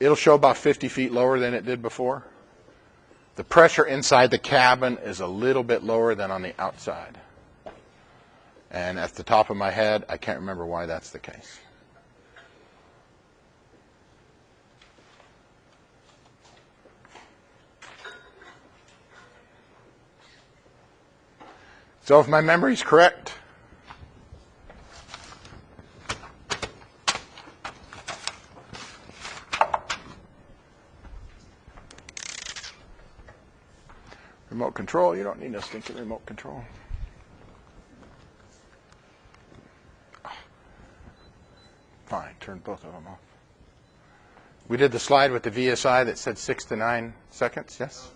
it'll show about 50 feet lower than it did before. The pressure inside the cabin is a little bit lower than on the outside. And at the top of my head, I can't remember why that's the case. So if my memory's correct, remote control, you don't need no stinking remote control. Fine, turn both of them off. We did the slide with the VSI that said 6 to 9 seconds, yes?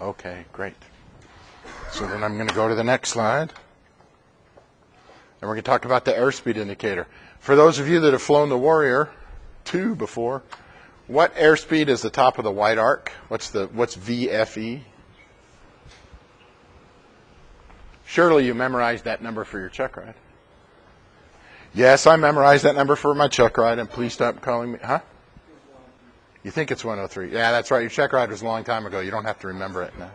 Okay, great. So then I'm going to go to the next slide. And we're going to talk about the airspeed indicator. For those of you that have flown the Warrior 2 before, what airspeed is the top of the white arc? What's VFE? Surely you memorized that number for your check ride. Yes, I memorized that number for my check ride, and please stop calling me. Huh? You think it's 103. Yeah, that's right. Your check ride was a long time ago. You don't have to remember it now.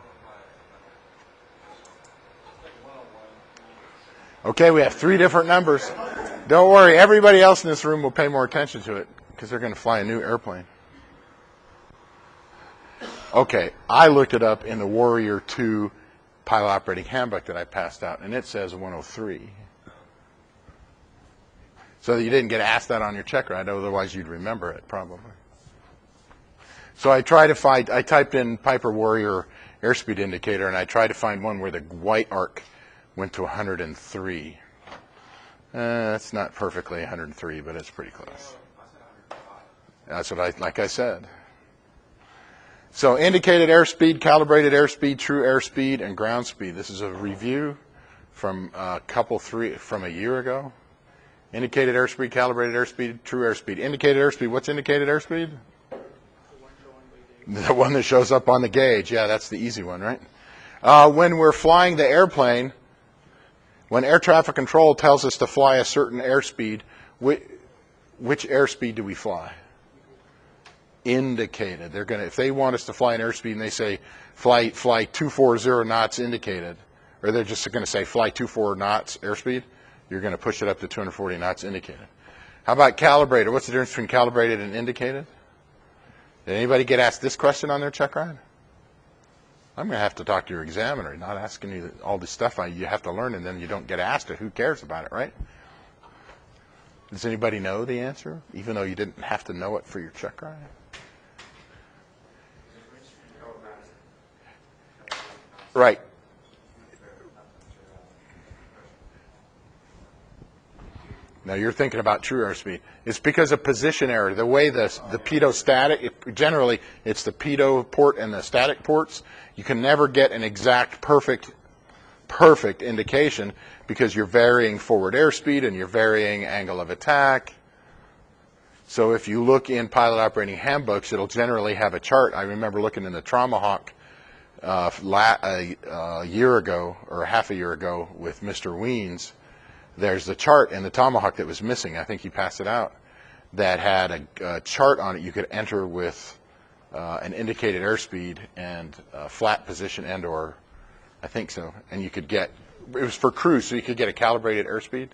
Okay, we have 3 different numbers. Don't worry. Everybody else in this room will pay more attention to it because they're going to fly a new airplane. Okay, I looked it up in the Warrior 2 pilot operating handbook that I passed out, and it says 103. So you didn't get asked that on your check ride, otherwise you'd remember it probably. So I typed in Piper Warrior airspeed indicator, and I tried to find one where the white arc went to 103. It's not perfectly 103, but it's pretty close. That's what like I said. So indicated airspeed, calibrated airspeed, true airspeed, and ground speed. This is a review from from a year ago. Indicated airspeed, calibrated airspeed, true airspeed. Indicated airspeed, what's indicated airspeed? The one that shows up on the gauge. Yeah, that's the easy one, right? When we're flying the airplane, when air traffic control tells us to fly a certain airspeed, which airspeed do we fly? Indicated. If they want us to fly an airspeed and they say fly 240 knots indicated, or they're just going to say fly 24 knots airspeed, you're going to push it up to 240 knots indicated. How about calibrated? What's the difference between calibrated and indicated? Did anybody get asked this question on their check ride? I'm going to have to talk to your examiner, not asking you all this stuff you have to learn, and then you don't get asked it. Who cares about it, right? Does anybody know the answer, even though you didn't have to know it for your check ride? Right. Now you're thinking about true airspeed. It's because of position error. The way the pitot static, generally it's the pitot port and the static ports. You can never get an exact perfect indication because you're varying forward airspeed and you're varying angle of attack. So if you look in pilot operating handbooks, it'll generally have a chart. I remember looking in the Traumahawk a year ago or half a year ago with Mr. Weens. There's the chart in the Tomahawk that was missing. I think he passed it out. That had a chart on it you could enter with an indicated airspeed and flat position and/or, I think so. And you could get, it was for cruise, so you could get a calibrated airspeed.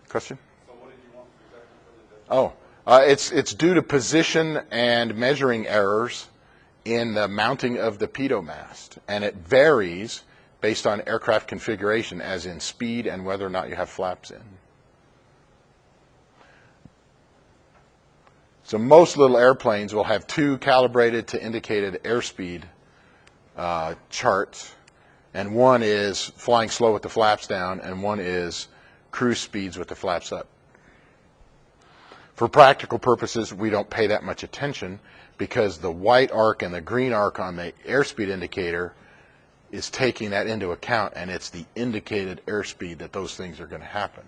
Question? So what did you want exactly for the it's due to position and measuring errors in the mounting of the pitot mast, and it varies based on aircraft configuration, as in speed and whether or not you have flaps in. So most little airplanes will have 2 calibrated to indicated airspeed charts, and one is flying slow with the flaps down, and one is cruise speeds with the flaps up. For practical purposes, we don't pay that much attention because the white arc and the green arc on the airspeed indicator is taking that into account, and it's the indicated airspeed that those things are going to happen.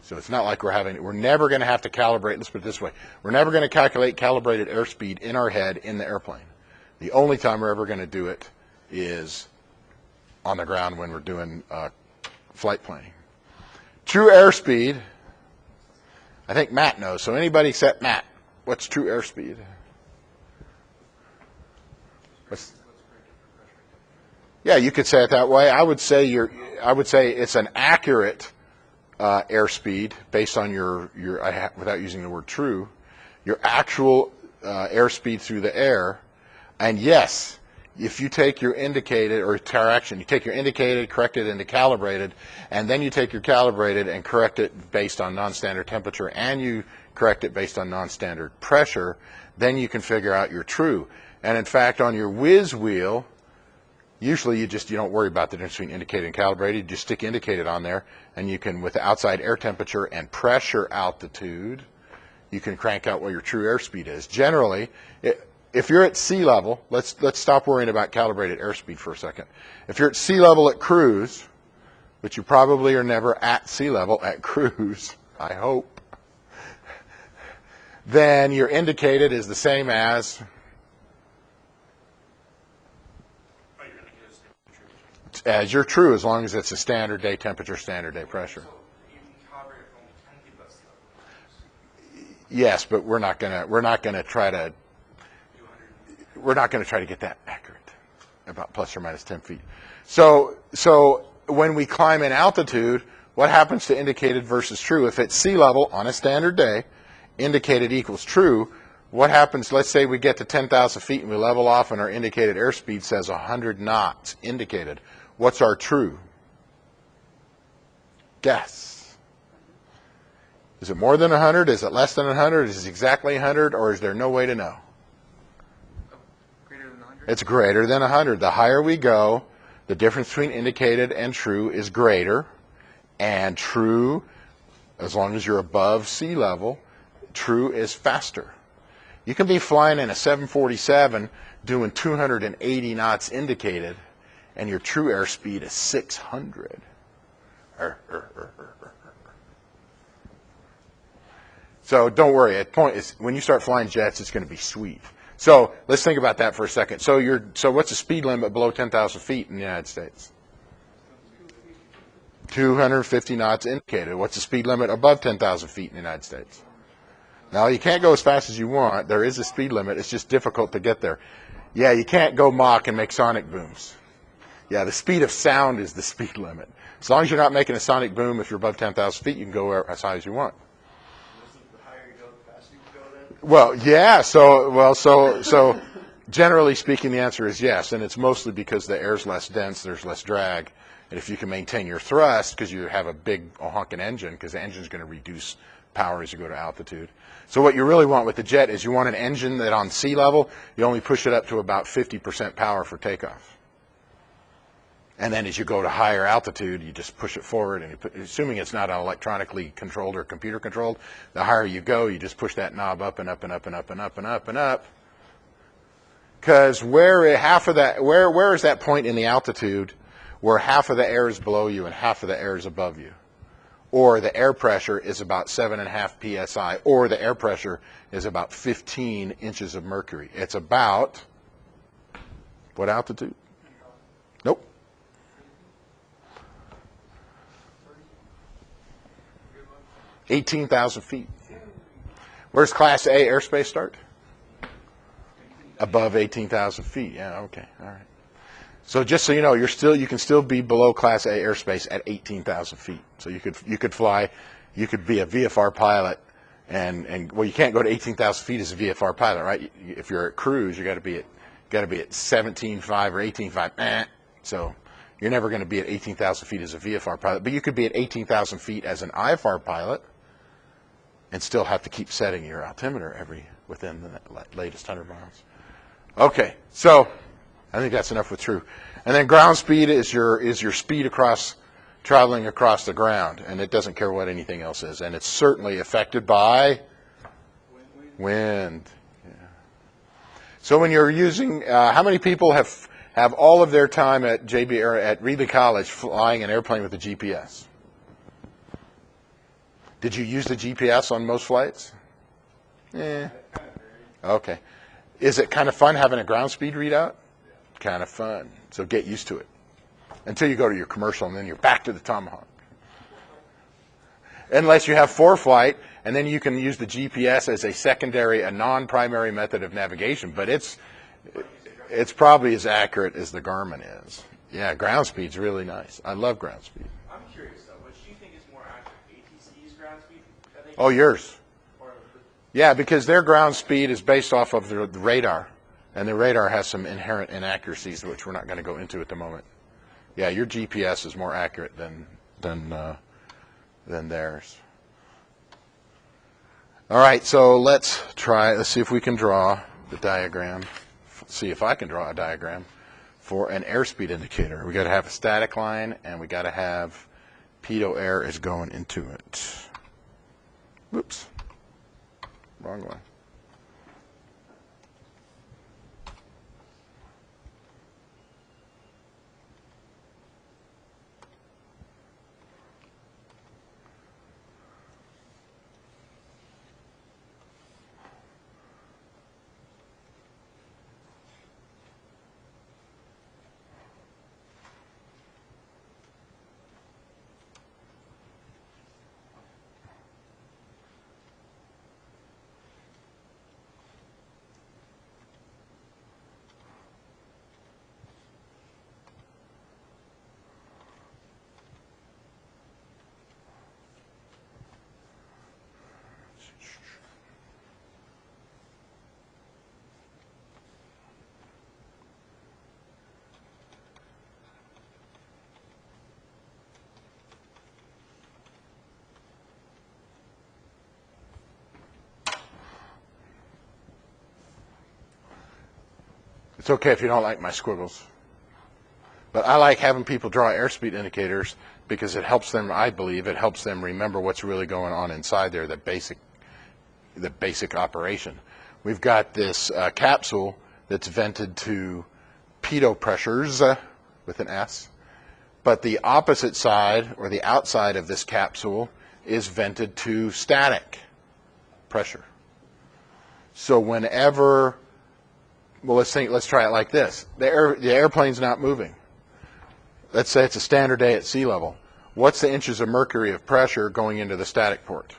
So it's not like we're never going to have to calibrate, let's put it this way, we're never going to calculate calibrated airspeed in our head in the airplane. The only time we're ever going to do it is on the ground when we're doing flight planning. True airspeed, I think Matt knows, so anybody except Matt, What's true airspeed? Yeah, you could say it that way. I would say it's an accurate airspeed based on your without using the word true, your actual airspeed through the air. And yes, if you take your indicated or correction, you take your indicated, correct it into calibrated, and then you take your calibrated and correct it based on non-standard temperature, and you correct it based on non-standard pressure, then you can figure out your true. And in fact, on your whiz wheel, usually you don't worry about the difference between indicated and calibrated. You just stick indicated on there, and you can, with the outside air temperature and pressure altitude, you can crank out what your true airspeed is. Generally, if you're at sea level, let's stop worrying about calibrated airspeed for a second. If you're at sea level at cruise, which you probably are never at sea level at cruise, I hope, then your indicated is the same as your true, as long as it's a standard day temperature, standard day pressure. Yes, but we're not gonna try to get that accurate, about plus or minus 10 feet. So when we climb in altitude, what happens to indicated versus true? If it's sea level on a standard day, indicated equals true. What happens? Let's say we get to 10,000 feet and we level off, and our indicated airspeed says 100 knots indicated. What's our true? Guess. Is it more than 100? Is it less than 100? Is it exactly 100? Or is there no way to know? Greater than 100? It's greater than 100. The higher we go, the difference between indicated and true is greater. And true, as long as you're above sea level, true is faster. You can be flying in a 747 doing 280 knots indicated, and your true airspeed is 600. So don't worry. When you start flying jets, it's going to be sweet. So let's think about that for a second. So what's the speed limit below 10,000 feet in the United States? 250 knots indicated. What's the speed limit above 10,000 feet in the United States? Now, you can't go as fast as you want. There is a speed limit. It's just difficult to get there. Yeah, you can't go Mach and make sonic booms. Yeah, the speed of sound is the speed limit. As long as you're not making a sonic boom, if you're above 10,000 feet, you can go as high as you want. The higher you go, the faster you can go then? Well, yeah. So generally speaking, the answer is yes, and it's mostly because the air's less dense, there's less drag, and if you can maintain your thrust, because you have a big honking engine, because the engine's going to reduce power as you go to altitude. So what you really want with the jet is you want an engine that on sea level, you only push it up to about 50% power for takeoff. And then as you go to higher altitude, you just push it forward, and assuming it's not electronically controlled or computer controlled, the higher you go, you just push that knob up and up and up and up and up and up and up. Because where is that point in the altitude where half of the air is below you and half of the air is above you? Or the air pressure is about 7.5 psi, or the air pressure is about 15 inches of mercury. It's about what altitude? Nope. 18,000 feet. Where's Class A airspace start? Above 18,000 feet. Yeah, okay, all right. So just so you know, you can still be below Class A airspace at 18,000 feet. So you could fly, you could be a VFR pilot, and well, you can't go to 18,000 feet as a VFR pilot, right? If you're at cruise, you got to be at 17.5 or 18.5. So you're never going to be at 18,000 feet as a VFR pilot, but you could be at 18,000 feet as an IFR pilot, and still have to keep setting your altimeter within the latest 100 miles. Okay, so I think that's enough with true. And then ground speed is your speed traveling across the ground, and it doesn't care what anything else is, and it's certainly affected by wind. Yeah. So when you're using, how many people have all of their time at Reedley College flying an airplane with a GPS? Did you use the GPS on most flights? Yeah. Okay. Is it kind of fun having a ground speed readout? Kind of fun. So get used to it until you go to your commercial, and then you're back to the Tomahawk. unless you have flight, and then you can use the GPS as a secondary, a non-primary method of navigation. But it's probably as accurate as the Garmin is. Yeah, ground speed's really nice. I love ground speed. I'm curious though, which do you think is more accurate, ATC's ground speed? Oh, yours. Or Yeah, because their ground speed is based off of the radar, and the radar has some inherent inaccuracies, which we're not going to go into at the moment. Yeah, your GPS is more accurate than theirs. All right, so let's see if we can draw the diagram. See if I can draw a diagram for an airspeed indicator. We got to have a static line, and we got to have pitot air is going into it. Whoops, wrong one. It's okay if you don't like my squiggles. But I like having people draw airspeed indicators because it helps them, I believe, it helps them remember what's really going on inside there, the basic operation. We've got this capsule that's vented to pitot pressures with an S, but the opposite side, or the outside of this capsule, is vented to static pressure. So whenever, well, let's try it like this. The airplane's not moving. Let's say it's a standard day at sea level. What's the inches of mercury of pressure going into the static port?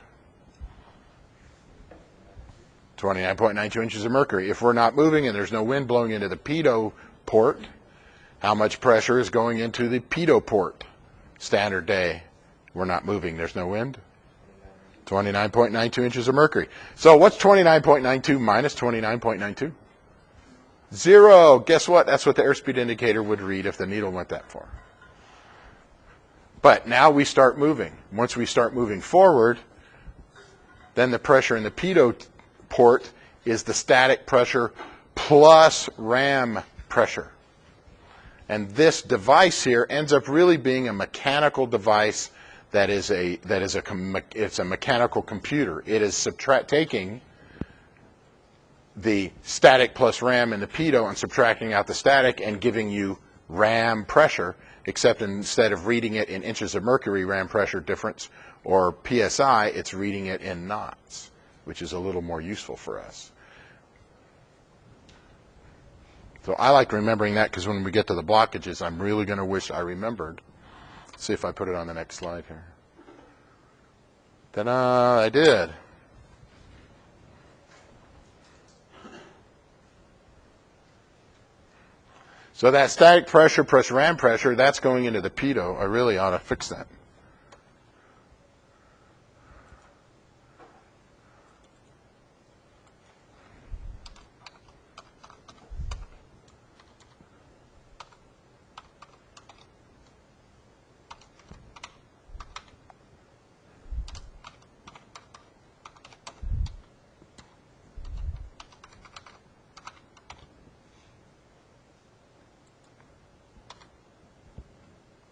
29.92 inches of mercury. If we're not moving and there's no wind blowing into the pitot port, how much pressure is going into the pitot port? Standard day. We're not moving. There's no wind. 29.92 inches of mercury. So what's 29.92 minus 29.92? 0. Guess what? That's what the airspeed indicator would read if the needle went that far. But now we start moving. Once we start moving forward, then the pressure in the pitot port is the static pressure plus ram pressure. And this device here ends up really being a mechanical device it's a mechanical computer. It is taking the static plus ram in the pitot and subtracting out the static and giving you ram pressure, except instead of reading it in inches of mercury ram pressure difference or PSI, it's reading it in knots, which is a little more useful for us. So I like remembering that because when we get to the blockages, I'm really going to wish I remembered. Let's see if I put it on the next slide here. Ta-da, I did. So that static pressure plus ram pressure, that's going into the pitot. I really ought to fix that.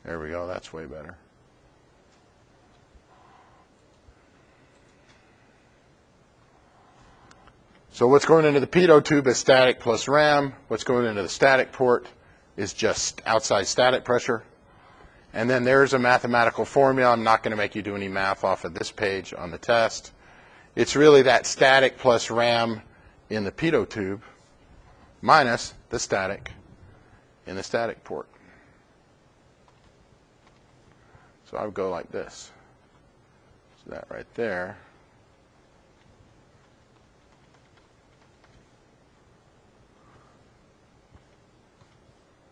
There we go. That's way better. So what's going into the pitot tube is static plus ram. What's going into the static port is just outside static pressure. And then there's a mathematical formula. I'm not going to make you do any math off of this page on the test. It's really that static plus ram in the pitot tube minus the static in the static port. So I would go like this. So that right there.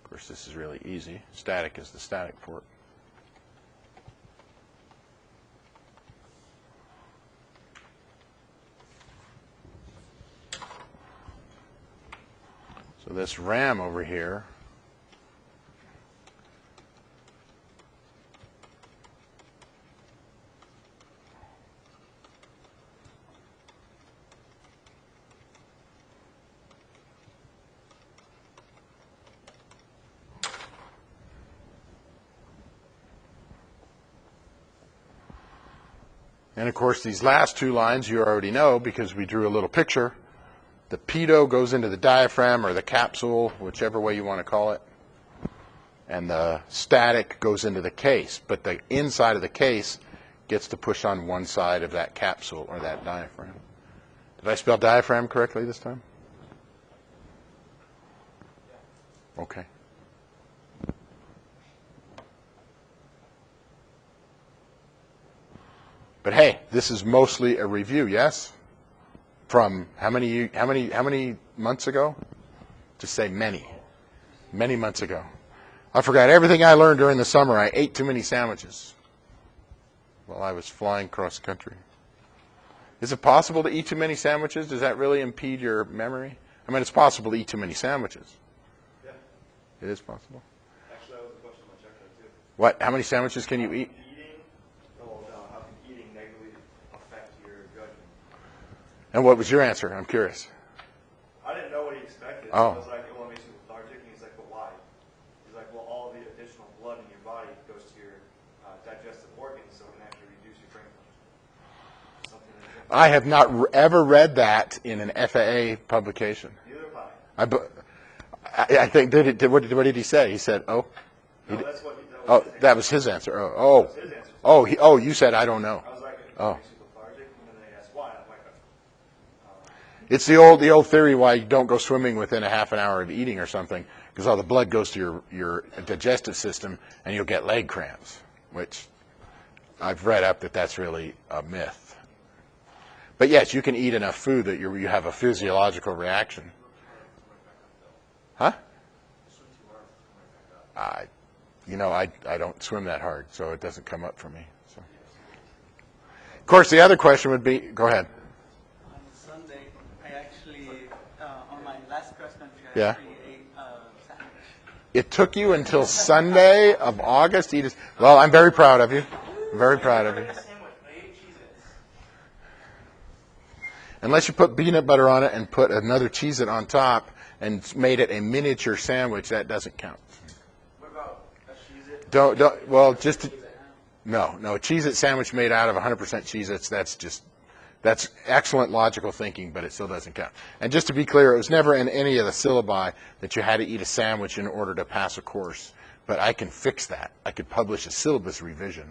Of course, this is really easy. Static is the static port. So this RAM over here and of course these last two lines you already know because we drew a little picture. The pitot goes into the diaphragm or the capsule, whichever way you want to call it, and the static goes into the case, but the inside of the case gets to push on one side of that capsule or that diaphragm. Did I spell diaphragm correctly this time? Okay. But hey, this is mostly a review, yes? From how many months ago? Just say many months ago. I forgot everything I learned during the summer. I ate too many sandwiches while I was flying cross country. Is it possible to eat too many sandwiches? Does that really impede your memory? I mean, it's possible to eat too many sandwiches. Yeah. It is possible. Actually, that was a question I checked out too. What? How many sandwiches can you eat? How can eating negatively affect your judgment? And what was your answer? I'm curious. I didn't know what he expected. Oh. I was like, well, it makes you lethargic. And he's like, but why? He's like, well, all the additional blood in your body goes to your digestive organs, so it can actually reduce your brain function. Something like that. I have not ever read that in an FAA publication. Neither have I. I think, what did he say? He said, oh? No, that's what That was his answer. Oh, That was his answer. you said, I don't know. I was like, it Oh. makes you lethargic. And then they asked why. I'm like, It's the old theory why you don't go swimming within a half an hour of eating or something, because all the blood goes to your digestive system and you'll get leg cramps, which I've read up that that's really a myth. But yes, you can eat enough food that you have a physiological reaction. Huh? I don't swim that hard, so it doesn't come up for me. So. Of course, the other question would be, go ahead. On Sunday, I actually, on my last cross country, I Yeah. actually ate a sandwich. It took you until Sunday of August to eat well, I'm very proud of you. I'm very proud of you. Unless you put peanut butter on it and put another Cheez-It on top and made it a miniature sandwich, that doesn't count. what about a Cheez-It? No, a Cheez-It sandwich made out of 100% Cheez-Its, that's excellent logical thinking, but it still doesn't count. And just to be clear, it was never in any of the syllabi that you had to eat a sandwich in order to pass a course. But I can fix that. I could publish a syllabus revision.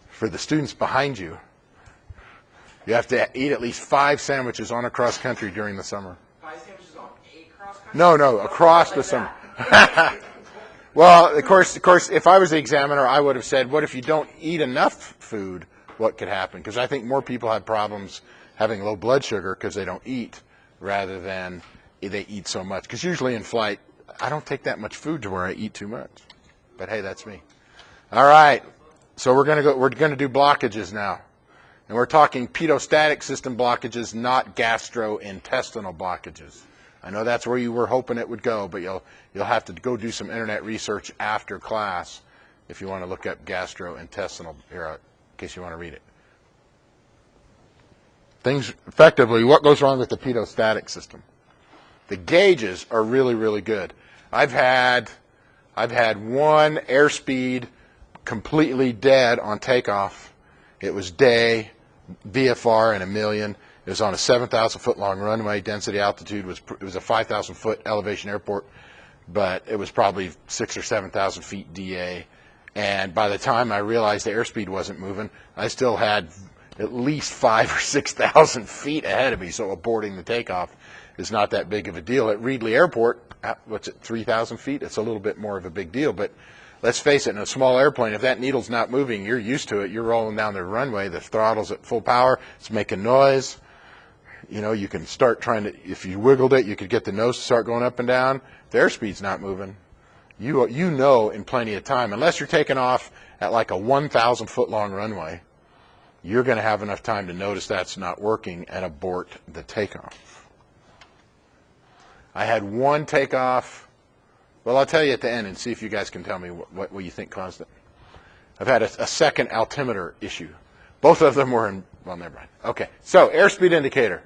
For the students behind you, you have to eat at least 5 sandwiches on a cross country during the summer. 5 sandwiches on a cross country? No, across the summer. Well, of course, if I was the examiner, I would have said, what if you don't eat enough food? What could happen? Because I think more people have problems having low blood sugar because they don't eat rather than they eat so much. Because usually in flight, I don't take that much food to where I eat too much. But hey, that's me. All right. So we're gonna do blockages now. And we're talking pitostatic system blockages, not gastrointestinal blockages. I know that's where you were hoping it would go, but you'll have to go do some internet research after class if you want to look up gastrointestinal, here, in case you want to read it. Things, effectively, what goes wrong with the pitostatic system? The gauges are really, really good. I've had one airspeed completely dead on takeoff. It was day, VFR in a million. It was on a 7,000 foot long runway. Density altitude it was a 5,000 foot elevation airport, but it was probably 6,000 or 7,000 feet DA. And by the time I realized the airspeed wasn't moving, I still had at least 5,000 or 6,000 feet ahead of me. So aborting the takeoff is not that big of a deal. At Reedley Airport, what's it, 3,000 feet? It's a little bit more of a big deal. But let's face it, in a small airplane, if that needle's not moving, you're used to it. You're rolling down the runway. The throttle's at full power. It's making noise. You know, you can start trying to, if you wiggled it, you could get the nose to start going up and down. If the airspeed's not moving, you know in plenty of time, unless you're taking off at like a 1,000 foot long runway, you're going to have enough time to notice that's not working and abort the takeoff. I had one takeoff. Well, I'll tell you at the end and see if you guys can tell me what you think caused it. I've had a second altimeter issue. Both of them were in, well, never mind. Okay, so airspeed indicator.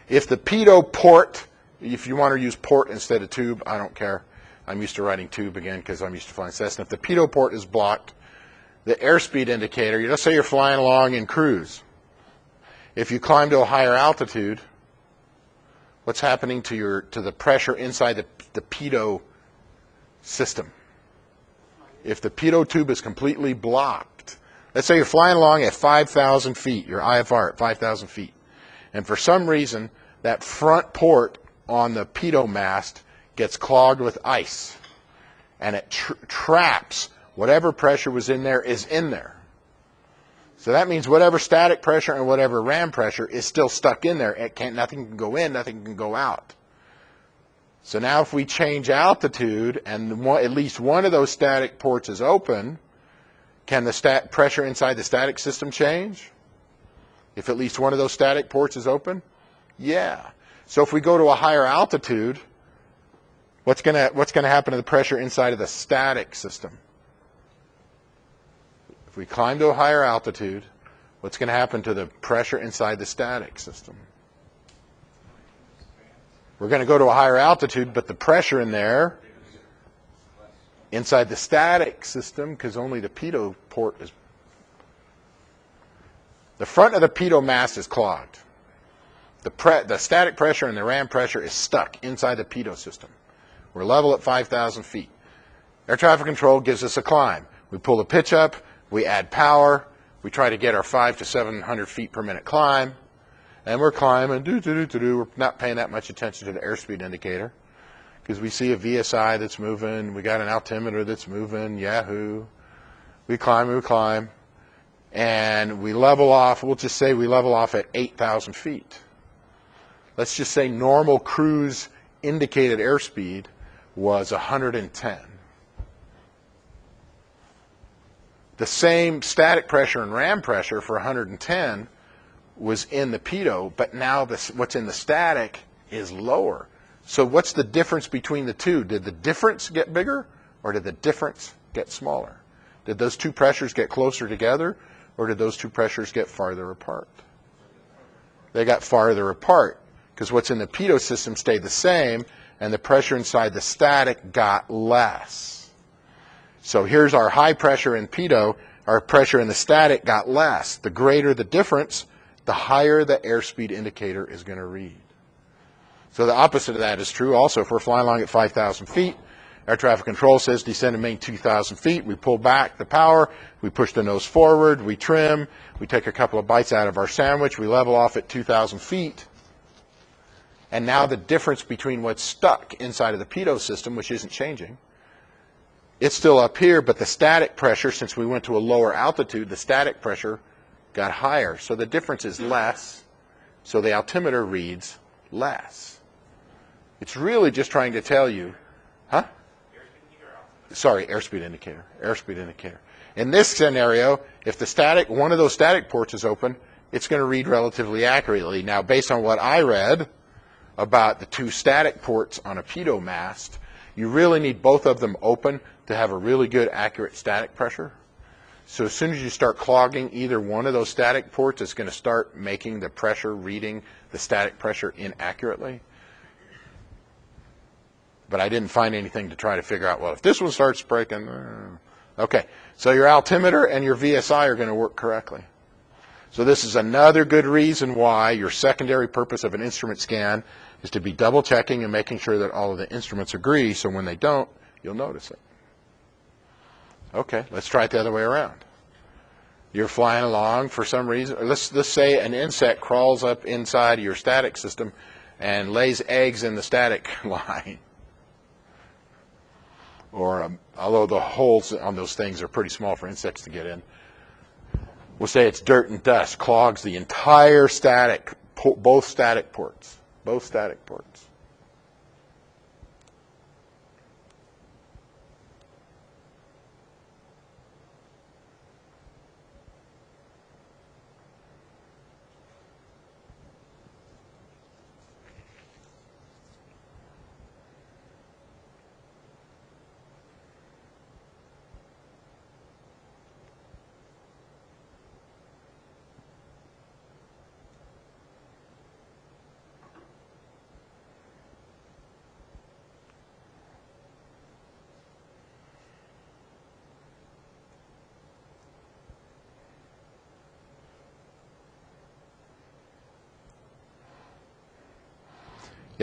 If the pitot port, if you want to use port instead of tube, I don't care. I'm used to writing tube again because I'm used to flying Cessna. If the pitot port is blocked, the airspeed indicator, let's say you're flying along in cruise. If you climb to a higher altitude, what's happening to the pressure inside the pitot system? If the pitot tube is completely blocked, let's say you're flying along at 5,000 feet, your IFR at 5,000 feet, and for some reason that front port on the pitot mast gets clogged with ice, and it traps whatever pressure was in there is in there. So that means whatever static pressure and whatever ram pressure is still stuck in there. Nothing can go in, nothing can go out. So now if we change altitude and at least one of those static ports is open, can the pressure inside the static system change? If at least one of those static ports is open? Yeah. So if we go to a higher altitude, what's going to happen to the pressure inside of the static system? If we climb to a higher altitude, what's going to happen to the pressure inside the static system? We're going to go to a higher altitude, but the pressure in there, inside the static system, because only the pitot port is, the front of the pitot mast is clogged. The static pressure and the ram pressure is stuck inside the pitot system. We're level at 5,000 feet. Air traffic control gives us a climb. We pull the pitch up, we add power, we try to get our 500 to 700 feet per minute climb, and we're climbing, we're not paying that much attention to the airspeed indicator because we see a VSI that's moving, we got an altimeter that's moving, yahoo. We climb, and we level off, we'll just say we level off at 8,000 feet. Let's just say normal cruise indicated airspeed was 110. The same static pressure and ram pressure for 110 was in the pitot, but now what's in the static is lower. So what's the difference between the two? Did the difference get bigger or did the difference get smaller? Did those two pressures get closer together or did those two pressures get farther apart? They got farther apart because what's in the pitot system stayed the same and the pressure inside the static got less. So here's our high pressure in pitot, our pressure in the static got less. The greater the difference, the higher the airspeed indicator is going to read. So the opposite of that is true also. If we're flying along at 5,000 feet, air traffic control says descend and maintain 2,000 feet. We pull back the power, we push the nose forward, we trim, we take a couple of bites out of our sandwich, we level off at 2,000 feet. And now the difference between what's stuck inside of the pitot system, which isn't changing, it's still up here, but the static pressure, since we went to a lower altitude, the static pressure got higher. So the difference is less, so the altimeter reads less. It's really just trying to tell you, huh? Sorry, airspeed indicator. Airspeed indicator. In this scenario, if one of those static ports is open, it's going to read relatively accurately. Now, based on what I read about the two static ports on a pitot mast, you really need both of them open to have a really good accurate static pressure. So as soon as you start clogging either one of those static ports, it's going to start making the pressure reading the static pressure inaccurately. But I didn't find anything to try to figure out, well, if this one starts breaking, okay. So your altimeter and your VSI are going to work correctly. So this is another good reason why your secondary purpose of an instrument scan is to be double checking and making sure that all of the instruments agree, so when they don't, you'll notice it. Okay, let's try it the other way around. You're flying along for some reason, or let's say an insect crawls up inside of your static system and lays eggs in the static line. or although the holes on those things are pretty small for insects to get in, we'll say it's dirt and dust, clogs the entire static, both static ports, both static ports.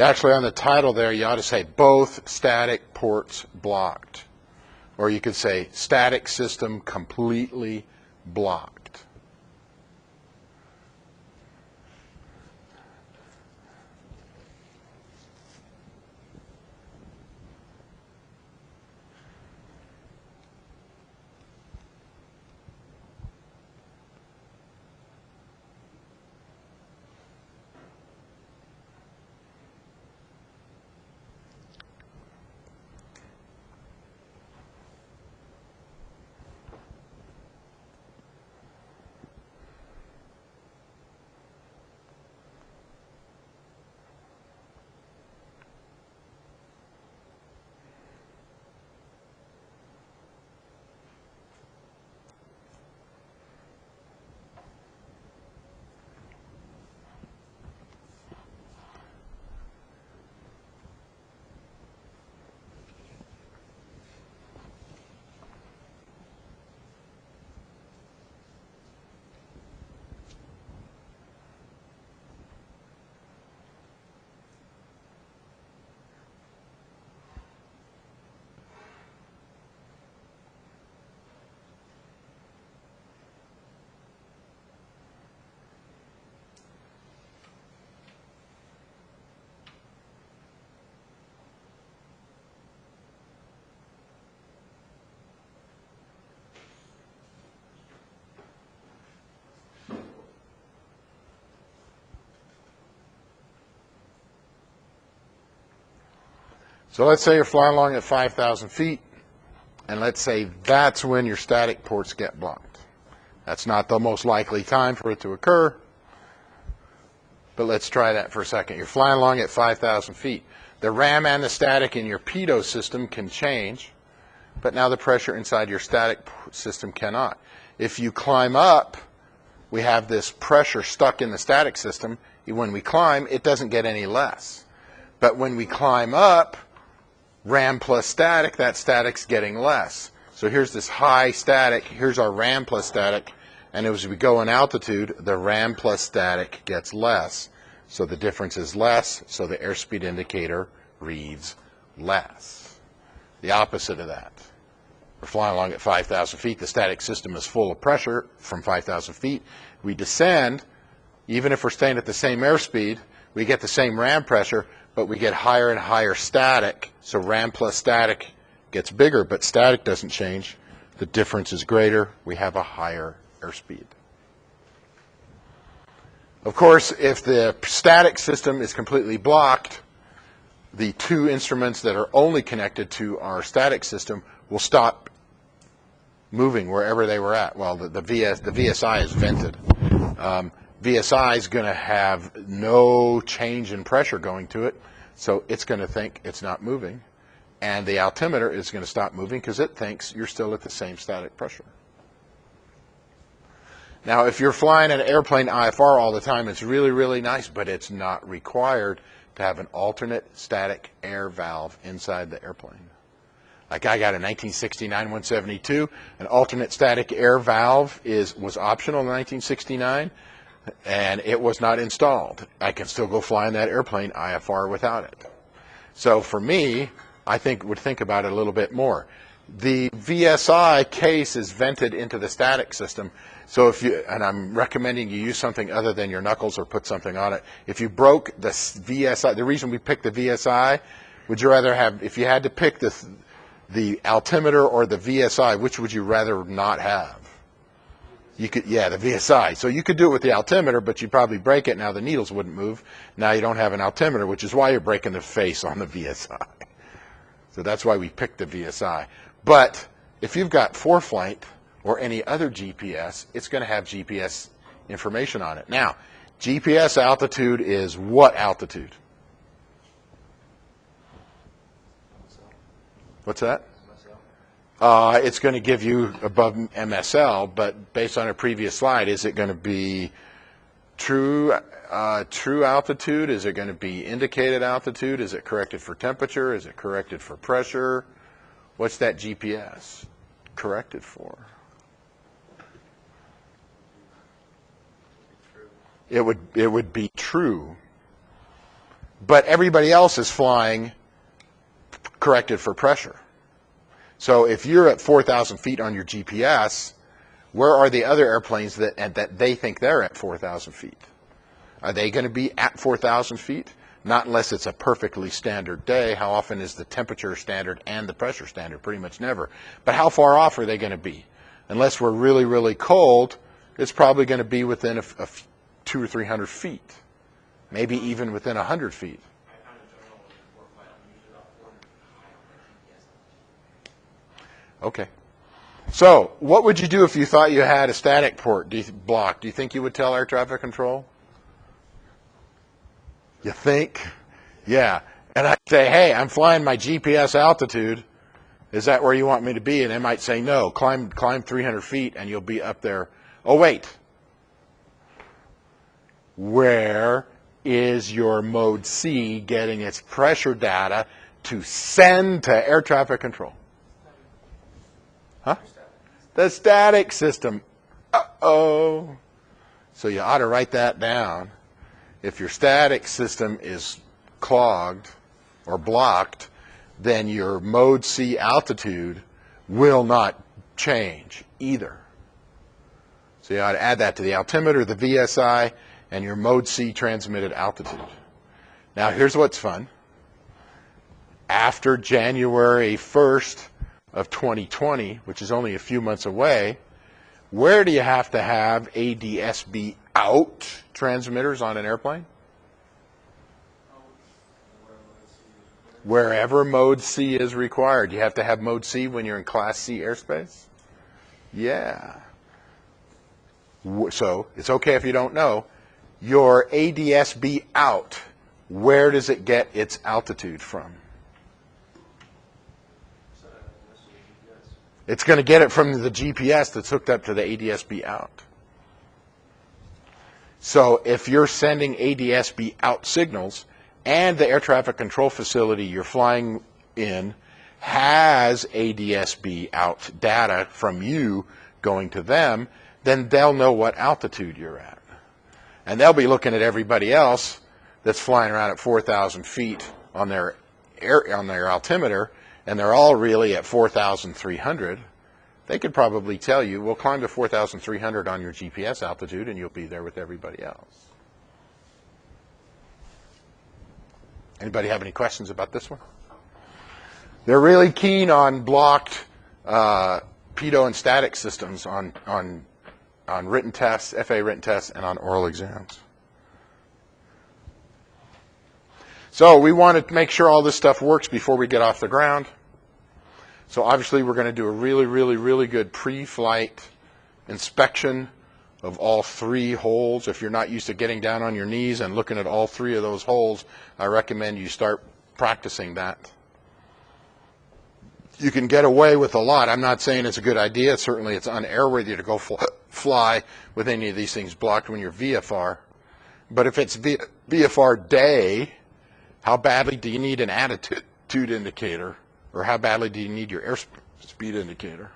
Actually, on the title there, you ought to say both static ports blocked. Or you could say static system completely blocked. So let's say you're flying along at 5,000 feet, and let's say that's when your static ports get blocked. That's not the most likely time for it to occur, but let's try that for a second. You're flying along at 5,000 feet. The ram and the static in your pitot system can change, but now the pressure inside your static system cannot. If you climb up, we have this pressure stuck in the static system. When we climb, it doesn't get any less. But when we climb up, ram plus static, that static's getting less. So here's this high static, here's our ram plus static, and as we go in altitude, the ram plus static gets less. So the difference is less, so the airspeed indicator reads less. The opposite of that. We're flying along at 5,000 feet, the static system is full of pressure from 5,000 feet. We descend, even if we're staying at the same airspeed, we get the same ram pressure, but we get higher and higher static. So ram plus static gets bigger, but static doesn't change. The difference is greater. We have a higher airspeed. Of course, if the static system is completely blocked, the two instruments that are only connected to our static system will stop moving wherever they were at. Well, the VSI is vented. VSI is going to have no change in pressure going to it, so it's going to think it's not moving. And the altimeter is going to stop moving because it thinks you're still at the same static pressure. Now, if you're flying an airplane IFR all the time, it's really, really nice, but it's not required to have an alternate static air valve inside the airplane. Like I got a 1969 172, an alternate static air valve was optional in 1969, and it was not installed. I can still go fly in that airplane IFR without it. So for me, I would think about it a little bit more. The VSI case is vented into the static system. So and I'm recommending you use something other than your knuckles or put something on it. If you broke the VSI, the reason we picked the VSI, would you rather have, if you had to pick the altimeter or the VSI, which would you rather not have? You could, yeah, the VSI. So you could do it with the altimeter, but you'd probably break it. Now the needles wouldn't move. Now you don't have an altimeter, which is why you're breaking the face on the VSI. So that's why we picked the VSI. But if you've got 4Flight or any other GPS, it's going to have GPS information on it. Now, GPS altitude is what altitude? What's that? It's going to give you above MSL, but based on a previous slide, is it going to be true altitude? Is it going to be indicated altitude? Is it corrected for temperature? Is it corrected for pressure? What's that GPS corrected for? It would be true, but everybody else is flying corrected for pressure. So if you're at 4,000 feet on your GPS, where are the other airplanes that they think they're at 4,000 feet? Are they going to be at 4,000 feet? Not unless it's a perfectly standard day. How often is the temperature standard and the pressure standard? Pretty much never. But how far off are they going to be? Unless we're really, really cold, it's probably going to be within a 200 or 300 feet, maybe even within 100 feet. Okay. So what would you do if you thought you had a static port blocked? Do you think you would tell air traffic control? You think? Yeah. And I'd say, hey, I'm flying my GPS altitude. Is that where you want me to be? And they might say, no, climb 300 feet and you'll be up there. Oh, wait. Where is your Mode C getting its pressure data to send to air traffic control? Huh? The static system. Uh-oh. So you ought to write that down. If your static system is clogged or blocked, then your Mode C altitude will not change either. So you ought to add that to the altimeter, the VSI, and your Mode C transmitted altitude. Now here's what's fun. After January 1st of 2020, which is only a few months away, where do you have to have ADS-B out transmitters on an airplane? Wherever Mode C is required. You have to have Mode C when you're in Class C airspace? Yeah. So it's okay if you don't know. Your ADS-B out, where does it get its altitude from? It's going to get it from the GPS that's hooked up to the ADS-B out. So if you're sending ADS-B out signals and the air traffic control facility you're flying in has ADS-B out data from you going to them, then they'll know what altitude you're at. And they'll be looking at everybody else that's flying around at 4,000 feet on their altimeter, and they're all really at 4,300, they could probably tell you, well, climb to 4,300 on your GPS altitude, and you'll be there with everybody else. Anybody have any questions about this one? They're really keen on blocked pitot and static systems on written tests, FAA written tests, and on oral exams. So we want to make sure all this stuff works before we get off the ground. So obviously we're going to do a really, really, really good pre-flight inspection of all three holes. If you're not used to getting down on your knees and looking at all three of those holes, I recommend you start practicing that. You can get away with a lot. I'm not saying it's a good idea. Certainly it's unairworthy to go fly with any of these things blocked when you're VFR. But if it's VFR day, how badly do you need an attitude indicator? Or how badly do you need your airspeed indicator?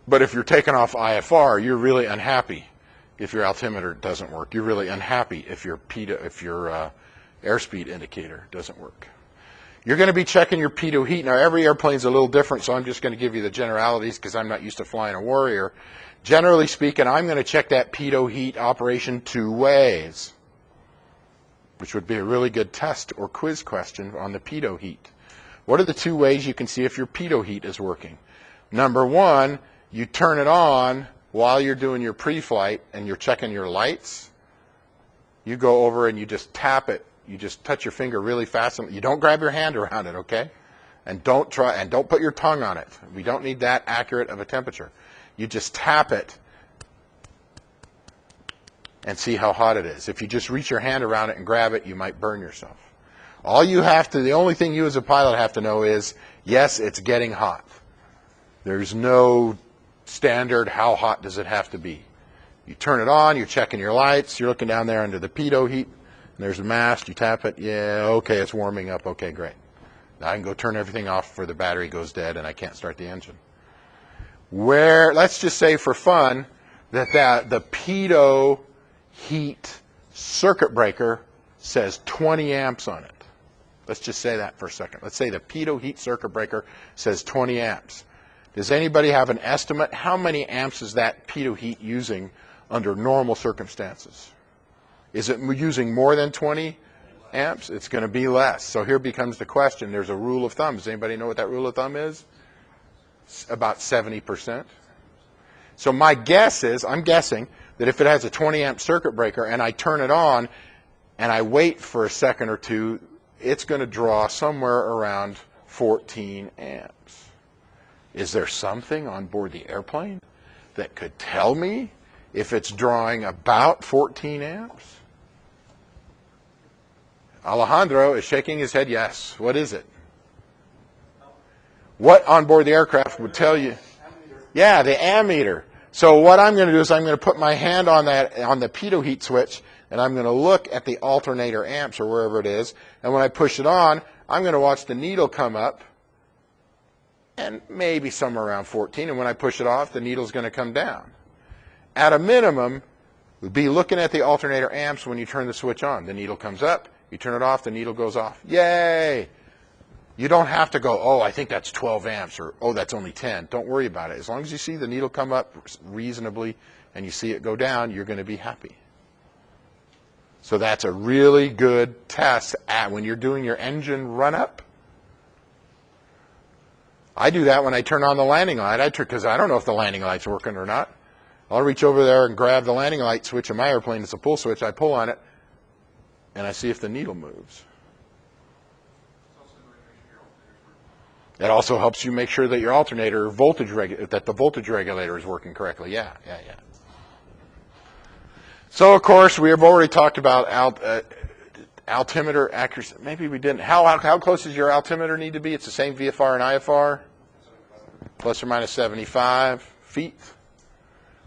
But if you're taking off IFR, you're really unhappy if your altimeter doesn't work. You're really unhappy if your airspeed indicator doesn't work. You're going to be checking your pitot heat. Now, every airplane's a little different, so I'm just going to give you the generalities because I'm not used to flying a Warrior. Generally speaking, I'm going to check that pitot heat operation two ways, which would be a really good test or quiz question on the pitot heat. What are the two ways you can see if your pitot heat is working? Number one, you turn it on while you're doing your pre-flight and you're checking your lights. You go over and you just tap it. You just touch your finger really fast. You don't grab your hand around it, okay? And don't put your tongue on it. We don't need that accurate of a temperature. You just tap it and see how hot it is. If you just reach your hand around it and grab it, you might burn yourself. The only thing you as a pilot have to know is, yes, it's getting hot. There's no standard, how hot does it have to be? You turn it on, you're checking your lights, you're looking down there under the pitot heat, and there's a mast, you tap it, yeah, okay, it's warming up, okay, great. Now I can go turn everything off before the battery goes dead and I can't start the engine. Let's just say for fun that the pitot heat circuit breaker says 20 amps on it. Let's just say that for a second. Let's say the pitot heat circuit breaker says 20 amps. Does anybody have an estimate? How many amps is that pitot heat using under normal circumstances? Is it using more than 20 amps? It's going to be less. So here becomes the question. There's a rule of thumb. Does anybody know what that rule of thumb is? About 70%. So my guess is, I'm guessing, that if it has a 20 amp circuit breaker and I turn it on and I wait for a second or two, it's going to draw somewhere around 14 amps. Is there something on board the airplane that could tell me if it's drawing about 14 amps? Alejandro is shaking his head yes. What is it? What on board the aircraft would tell you? Yeah, the ammeter. So what I'm going to do is I'm going to put my hand on the pitot heat switch, and I'm going to look at the alternator amps or wherever it is. And when I push it on, I'm going to watch the needle come up, and maybe somewhere around 14. And when I push it off, the needle's going to come down. At a minimum, we'd be looking at the alternator amps when you turn the switch on. The needle comes up, you turn it off, the needle goes off. Yay! You don't have to go, oh, I think that's 12 amps, or oh, that's only 10. Don't worry about it. As long as you see the needle come up reasonably and you see it go down, you're going to be happy. So that's a really good test when you're doing your engine run-up. I do that when I turn on the landing light, because I don't know if the landing light's working or not. I'll reach over there and grab the landing light switch in my airplane. It's a pull switch. I pull on it, and I see if the needle moves. It also helps you make sure that your alternator that the voltage regulator is working correctly. Yeah. So, of course, we have already talked about altimeter accuracy. Maybe we didn't. How close does your altimeter need to be? It's the same VFR and IFR? Plus or minus 75 feet.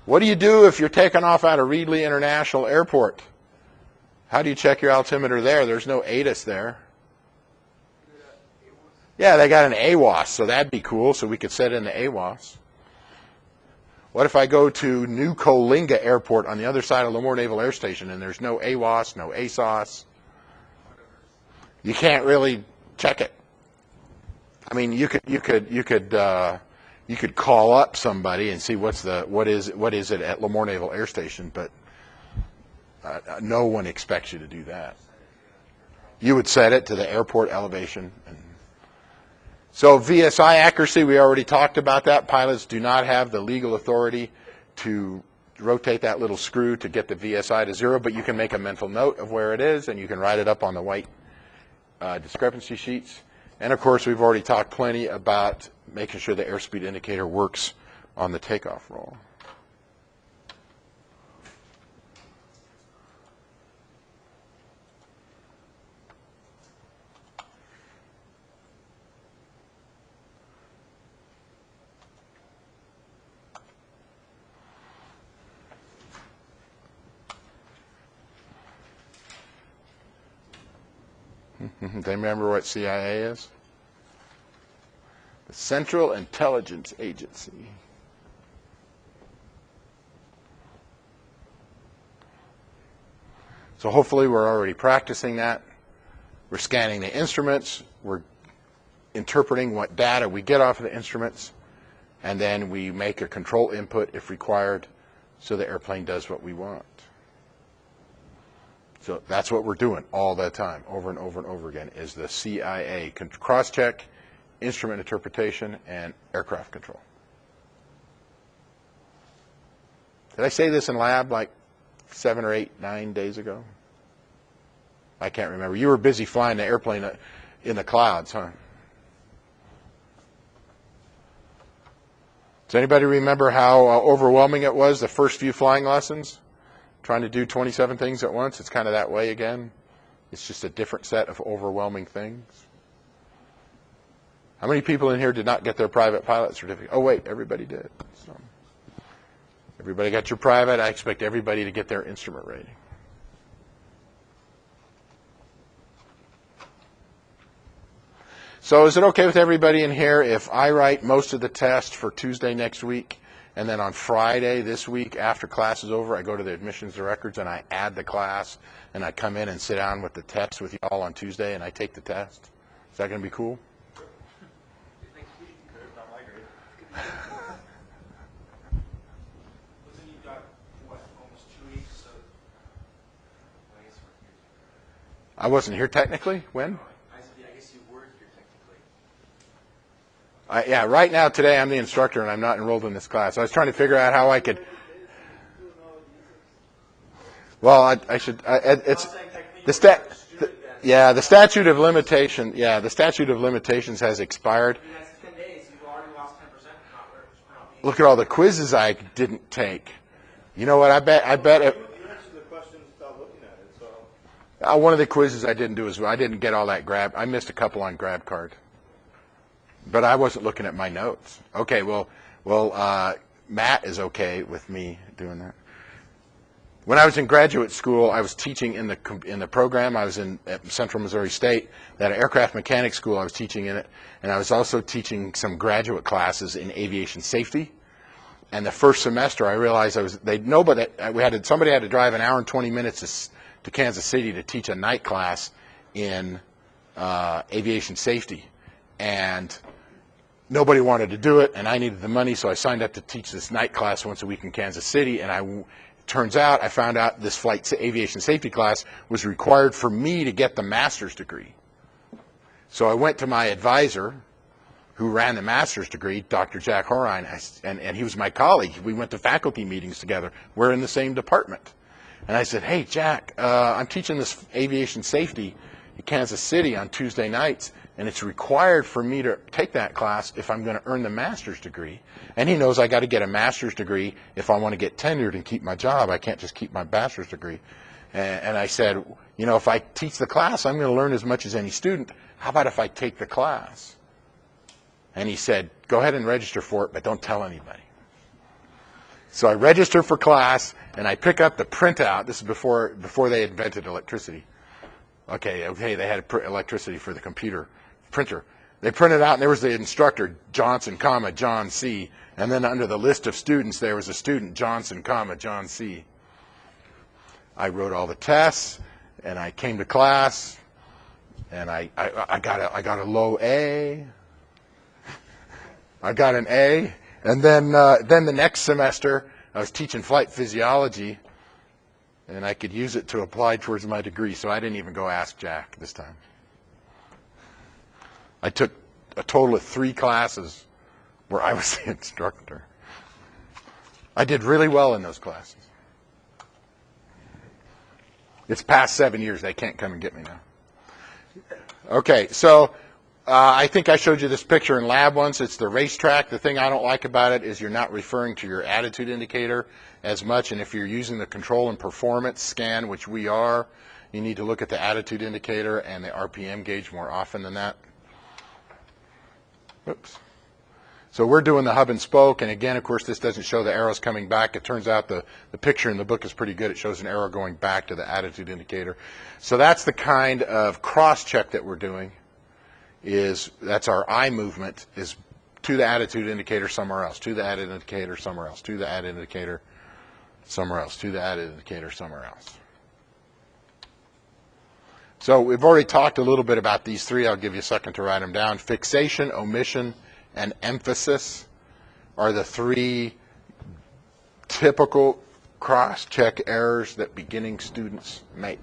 What do you do if you're taking off out of Reedley International Airport? How do you check your altimeter there? There's no ATIS there. Yeah, they got an AWOS, so that'd be cool, so we could set in the AWOS. What if I go to New Coalinga Airport on the other side of Lemoore Naval Air Station and there's no AWOS, no ASOS? You can't really check it. I mean, you could call up somebody and see what is it at Lemoore Naval Air Station, but no one expects you to do that. You would set it to the airport elevation. So VSI accuracy, we already talked about that. Pilots do not have the legal authority to rotate that little screw to get the VSI to 0, but you can make a mental note of where it is, and you can write it up on the white discrepancy sheets. And, of course, we've already talked plenty about making sure the airspeed indicator works on the takeoff roll. They remember what CIA is? The Central Intelligence Agency. So hopefully we're already practicing that. We're scanning the instruments. We're interpreting what data we get off of the instruments. And then we make a control input if required so the airplane does what we want. So that's what we're doing all the time, over and over and over again, is the CIA cross-check instrument interpretation, and aircraft control. Did I say this in lab like 7 or 8, 9 days ago? I can't remember. You were busy flying the airplane in the clouds, huh? Does anybody remember how overwhelming it was the first few flying lessons? Trying to do 27 things at once? It's kind of that way again. It's just a different set of overwhelming things. How many people in here did not get their private pilot certificate? Oh, wait, everybody did. So, everybody got your private. I expect everybody to get their instrument rating. So is it okay with everybody in here if I write most of the test for Tuesday next week, and then on Friday this week after class is over, I go to the admissions and records and I add the class, and I come in and sit down with the test with you all on Tuesday and I take the test? Is that going to be cool? I wasn't here technically. When? I guess you were here technically. Yeah, right now today I'm the instructor and I'm not enrolled in this class. I was trying to figure out how I could. Well, I should. It's the the statute of limitation. Yeah, the statute of limitations has expired. That's 10 days. You've already lost 10%. Look at all the quizzes I didn't take. You know what? I bet. You answered the questions without looking at it. So. One of the quizzes I didn't do as well. I didn't get all that grab. I missed a couple on grab card. But I wasn't looking at my notes. Okay, well, Matt is okay with me doing that. When I was in graduate school, I was teaching in the program. I was at Central Missouri State. They had an aircraft mechanics school. I was teaching in it, and I was also teaching some graduate classes in aviation safety. And the first semester, I realized somebody had to drive an hour and 20 minutes to Kansas City to teach a night class in aviation safety, and nobody wanted to do it, and I needed the money, so I signed up to teach this night class once a week in Kansas City. And I found out this flight aviation safety class was required for me to get the master's degree. So I went to my advisor, who ran the master's degree, Dr. Jack Horine, and he was my colleague. We went to faculty meetings together. We're in the same department. And I said, hey, Jack, I'm teaching this aviation safety in Kansas City on Tuesday nights, and it's required for me to take that class if I'm going to earn the master's degree. And he knows I got to get a master's degree if I want to get tenured and keep my job. I can't just keep my bachelor's degree. And I said, if I teach the class, I'm going to learn as much as any student. How about if I take the class? And he said, go ahead and register for it, but don't tell anybody. So I register for class, and I pick up the printout. This is before they invented electricity. Okay, they had electricity for the computer printer. They printed out, and there was the instructor, Johnson, John C. And then under the list of students, there was a student, Johnson, John C. I wrote all the tests, and I came to class, and I got a low A. I got an A, and then the next semester I was teaching flight physiology, and I could use it to apply towards my degree. So I didn't even go ask Jack this time. I took a total of 3 classes where I was the instructor. I did really well in those classes. It's past 7 years. They can't come and get me now. Okay, so I think I showed you this picture in lab once. It's the racetrack. The thing I don't like about it is you're not referring to your attitude indicator as much, and if you're using the control and performance scan, which we are, you need to look at the attitude indicator and the RPM gauge more often than that. Oops. So we're doing the hub and spoke, and again, of course, this doesn't show the arrows coming back. It turns out the picture in the book is pretty good. It shows an arrow going back to the attitude indicator. So that's the kind of cross-check that we're doing. That's our eye movement, is to the attitude indicator somewhere else, to the attitude indicator somewhere else, to the attitude indicator somewhere else, to the attitude indicator somewhere else. So we've already talked a little bit about these 3. I'll give you a second to write them down. Fixation, omission, and emphasis are the 3 typical cross-check errors that beginning students make.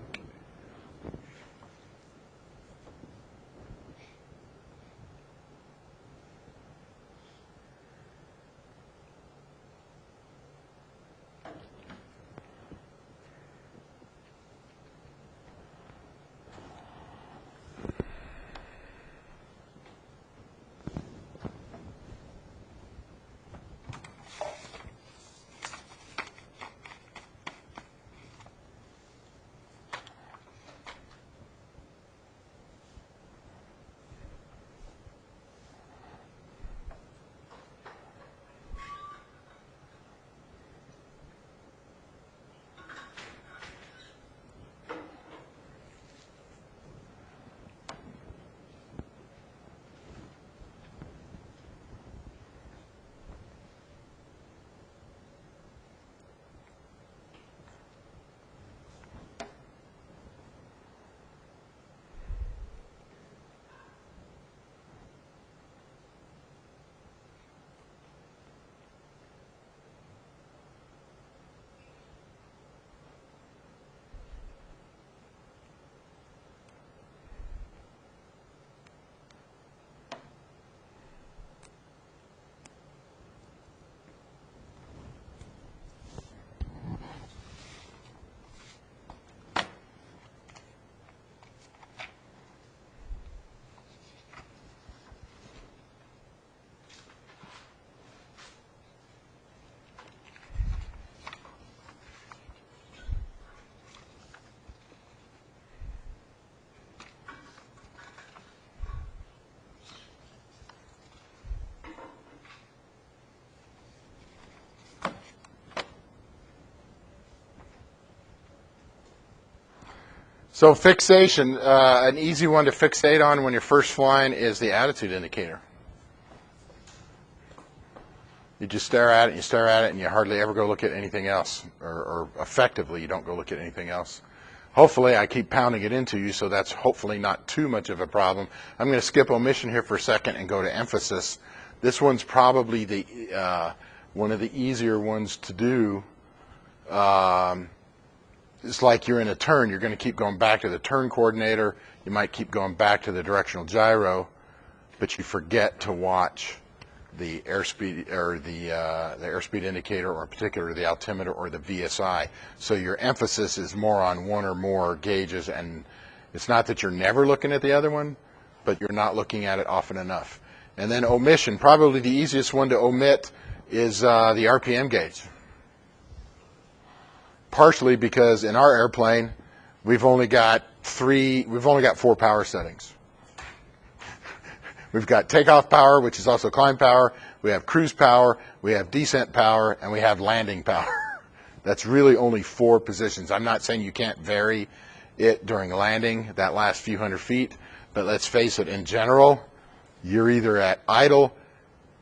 So fixation, an easy one to fixate on when you're first flying is the attitude indicator. You just stare at it, and you stare at it, and you hardly ever go look at anything else. Or effectively, you don't go look at anything else. Hopefully, I keep pounding it into you, so that's hopefully not too much of a problem. I'm going to skip omission here for a second and go to emphasis. This one's probably the one of the easier ones to do. It's like you're in a turn. You're going to keep going back to the turn coordinator. You might keep going back to the directional gyro, but you forget to watch the airspeed or the airspeed indicator, or in particular the altimeter or the VSI. So your emphasis is more on one or more gauges, and it's not that you're never looking at the other one, but you're not looking at it often enough. And then omission, probably the easiest one to omit is the RPM gauge. Partially because in our airplane, we've only got 4 power settings. We've got takeoff power, which is also climb power. We have cruise power. We have descent power, and we have landing power. That's really only 4 positions. I'm not saying you can't vary it during landing, that last few hundred feet, but let's face it, in general, you're either at idle,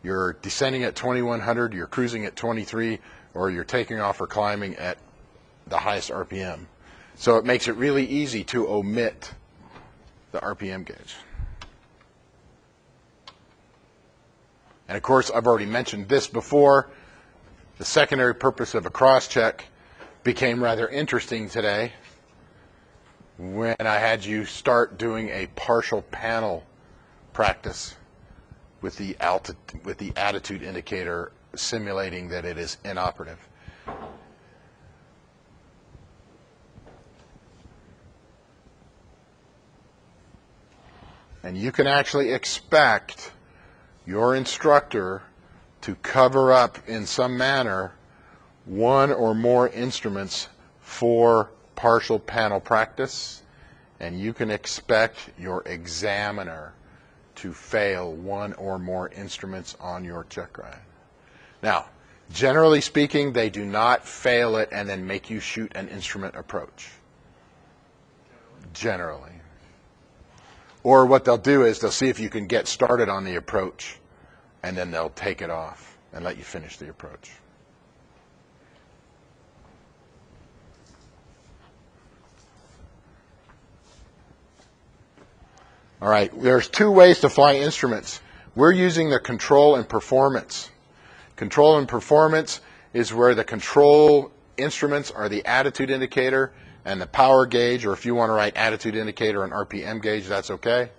you're descending at 2100, you're cruising at 23, or you're taking off or climbing at the highest RPM. So it makes it really easy to omit the RPM gauge. And of course, I've already mentioned this before. The secondary purpose of a cross-check became rather interesting today when I had you start doing a partial panel practice with the attitude indicator simulating that it is inoperative. And you can actually expect your instructor to cover up in some manner one or more instruments for partial panel practice, and you can expect your examiner to fail one or more instruments on your check ride. Now, generally speaking, they do not fail it and then make you shoot an instrument approach. Generally. Or what they'll do is they'll see if you can get started on the approach, and then they'll take it off and let you finish the approach. All right, there's 2 ways to fly instruments. We're using the control and performance. Control and performance is where the control instruments are the attitude indicator and the power gauge, or if you want to write attitude indicator and RPM gauge, that's okay.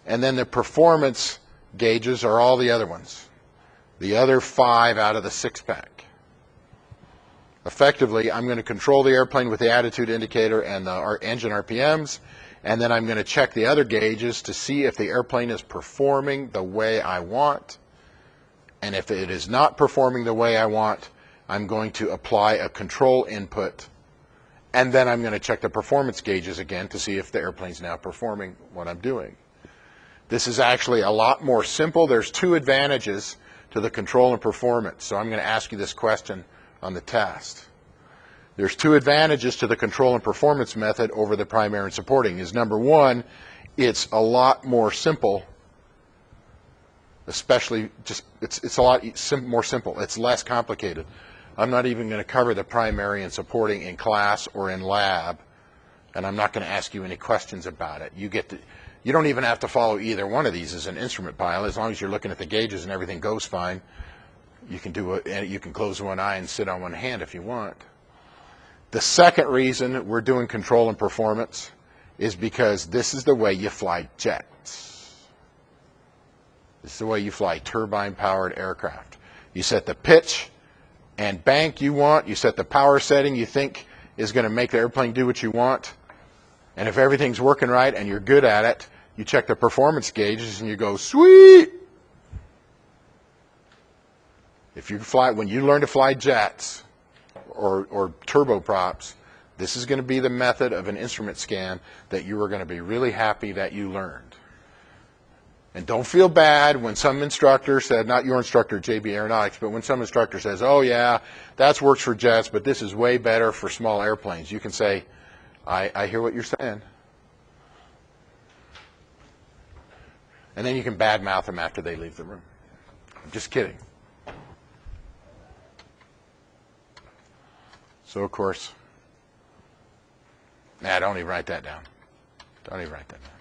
And then the performance gauges are all the other ones, the other 5 out of the 6-pack. Effectively, I'm going to control the airplane with the attitude indicator and the engine RPMs, and then I'm going to check the other gauges to see if the airplane is performing the way I want. And if it is not performing the way I want, I'm going to apply a control input, and then I'm going to check the performance gauges again to see if the airplane's now performing what I'm doing. This is actually a lot more simple. There's 2 advantages to the control and performance. So I'm going to ask you this question on the test. There's 2 advantages to the control and performance method over the primary and supporting. Is number 1, it's a lot more simple, especially it's a lot more simple. It's less complicated. I'm not even going to cover the primary and supporting in class or in lab, and I'm not going to ask you any questions about it. You don't even have to follow either one of these as an instrument pilot. As long as you're looking at the gauges and everything goes fine, you can you can close one eye and sit on one hand if you want. The second reason we're doing control and performance is because this is the way you fly jets. This is the way you fly turbine-powered aircraft. You set the pitch and bank you want. You set the power setting you think is going to make the airplane do what you want. And if everything's working right and you're good at it, you check the performance gauges and you go, sweet! When you learn to fly jets or turboprops, this is going to be the method of an instrument scan that you are going to be really happy that you learned. And don't feel bad when some instructor said, not your instructor, JB Aeronautics, but when some instructor says, oh yeah, that works for jets, but this is way better for small airplanes. You can say, I hear what you're saying. And then you can badmouth them after they leave the room. I'm just kidding. So, of course, don't even write that down. Don't even write that down.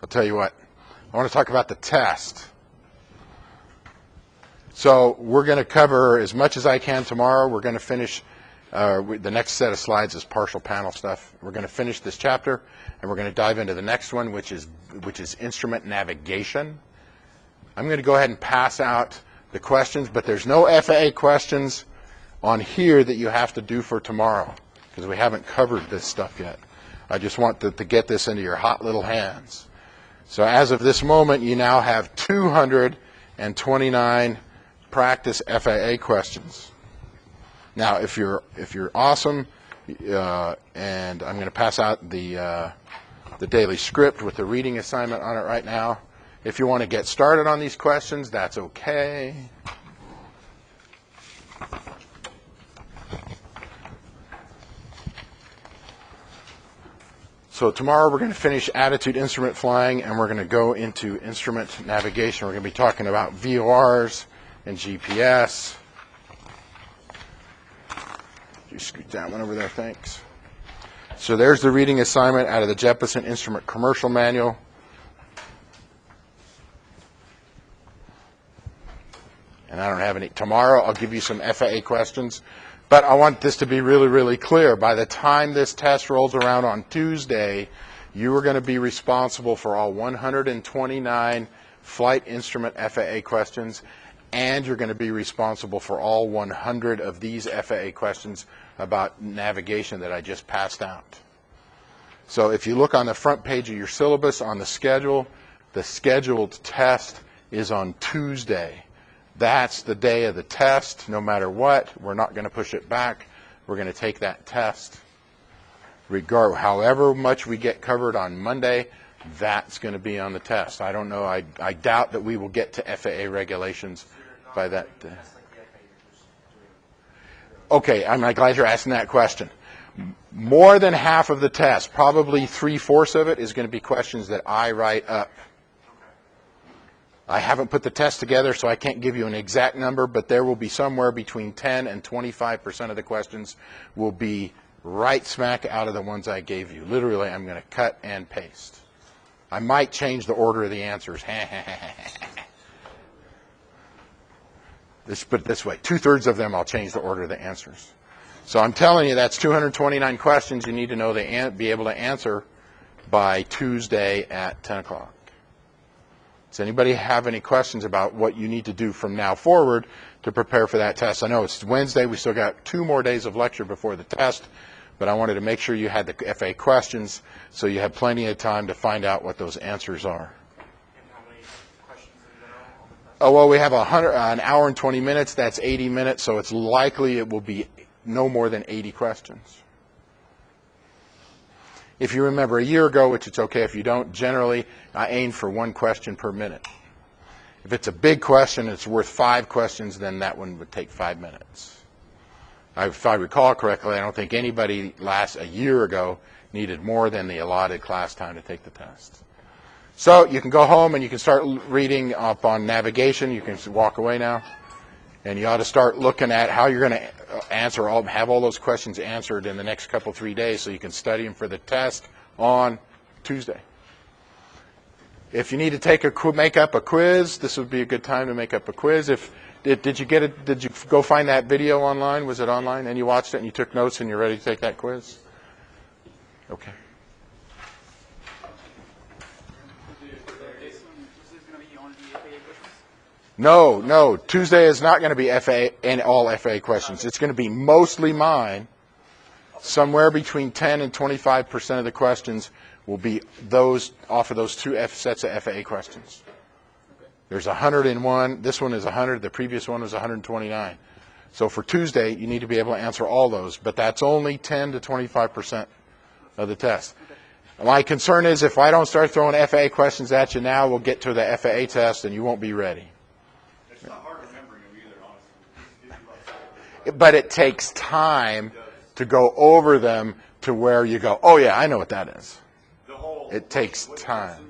I'll tell you what. I want to talk about the test. So we're going to cover as much as I can tomorrow. We're going to finish, the next set of slides is partial panel stuff. We're going to finish this chapter, and we're going to dive into the next one, which is instrument navigation. I'm going to go ahead and pass out the questions, but there's no FAA questions on here that you have to do for tomorrow, because we haven't covered this stuff yet. I just want to get this into your hot little hands. So as of this moment, you now have 229 practice FAA questions. Now, if you're awesome, and I'm going to pass out the daily script with the reading assignment on it right now. If you want to get started on these questions, that's okay. So tomorrow we're going to finish attitude instrument flying, and we're going to go into instrument navigation. We're going to be talking about VORs and GPS. You scoot down one over there, thanks. So there's the reading assignment out of the Jeppesen Instrument Commercial Manual. And I don't have any. Tomorrow I'll give you some FAA questions. But I want this to be really, really clear. By the time this test rolls around on Tuesday, you are going to be responsible for all 129 flight instrument FAA questions, and you're going to be responsible for all 100 of these FAA questions about navigation that I just passed out. So if you look on the front page of your syllabus on the schedule, the scheduled test is on Tuesday. That's the day of the test, no matter what. We're not going to push it back. We're going to take that test. However much we get covered on Monday, that's going to be on the test. I don't know. I doubt that we will get to FAA regulations by that. Okay, I'm glad you're asking that question. More than half of the test, probably 3/4 of it, is going to be questions that I write up. I haven't put the test together, so I can't give you an exact number, but there will be somewhere between 10 and 25% of the questions will be right smack out of the ones I gave you. Literally, I'm going to cut and paste. I might change the order of the answers. Let's put it this way. 2/3 of them, I'll change the order of the answers. So I'm telling you, that's 229 questions you need to know be able to answer by Tuesday at 10 o'clock. Does anybody have any questions about what you need to do from now forward to prepare for that test? I know it's Wednesday. We still got 2 more days of lecture before the test, but I wanted to make sure you had the FAA questions so you have plenty of time to find out what those answers are. And how many questions in general on the test? Oh, well, we have an hour and 20 minutes. That's 80 minutes, so it's likely it will be no more than 80 questions. If you remember a year ago, which it's okay if you don't, generally I aim for 1 question per minute. If it's a big question and it's worth 5 questions, then that one would take 5 minutes. If I recall correctly, I don't think anybody a year ago needed more than the allotted class time to take the test. So you can go home and you can start reading up on navigation. You can walk away now. And you ought to start looking at how you're going to have all those questions answered in the next 3 days so you can study them for the test on Tuesday. If you need to make up a quiz, this would be a good time to make up a quiz. Did you go find that video online? Was it online? And you watched it and you took notes and you're ready to take that quiz? Okay. No. Tuesday is not going to be FAA and all FAA questions. It's going to be mostly mine. Somewhere between 10 and 25% of the questions will be those off of those 2 sets of FAA questions. There's 101. This one is 100. The previous one was 129. So for Tuesday, you need to be able to answer all those, but that's only 10 to 25% of the test. My concern is if I don't start throwing FAA questions at you now, we'll get to the FAA test and you won't be ready. It's not hard remembering them either, honestly. but it takes time to go over them to where you go, oh yeah, I know what that is. The whole It takes what time. goes